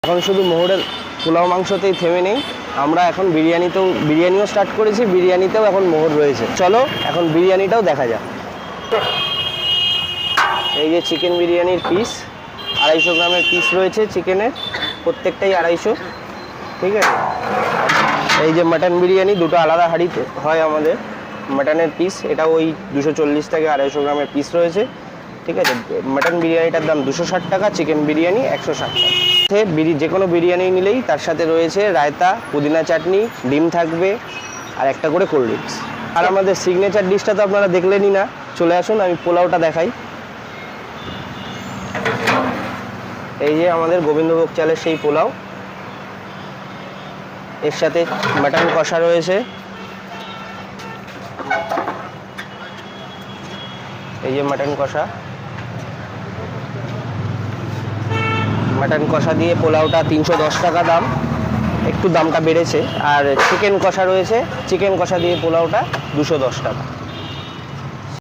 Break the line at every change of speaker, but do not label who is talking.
এখন শুধু মোহরের পোলাও মাংসতেই থেমে নেই, আমরা এখন বিরিয়ানিও স্টার্ট করেছি, বিরিয়ানিতেও এখন মোহর রয়েছে। চলো এখন বিরিয়ানিটাও দেখা যাক। এই যে চিকেন বিরিয়ানির পিস, 250 গ্রামের পিস রয়েছে চিকেনের, প্রত্যেকটাই 250, ঠিক আছে। এই যে মাটন বিরিয়ানি, দুটো আলাদা হাঁড়িতে হয় আমাদের মাটনের পিস, এটা ওই 240 থেকে 250 গ্রামের পিস রয়েছে, ঠিক আছে। মাটন বিরিয়ানিটার দাম 260 টাকা, চিকেন বিরিয়ানি 160 টাকা। যে কোনো বিরিয়ানি নিলেই তার সাথে রয়েছে রায়তা, পুদিনা চাটনি, ডিম থাকবে আর একটা করে কোল্ড ড্রিঙ্কস। আর আমাদের সিগনেচার ডিশটা তো আপনারা দেখলেনই না, চলে আসুন আমি পোলাওটা দেখাই। এই যে আমাদের গোবিন্দভোগ চালের সেই পোলাও, এর সাথে মাটন কষা রয়েছে, এই যে মাটন কষা দিয়ে পোলাওটা 310 টাকা দাম, একটু দামটা বেড়েছে। আর চিকেন কষা রয়েছে, চিকেন কষা দিয়ে পোলাওটা 210 টাকা।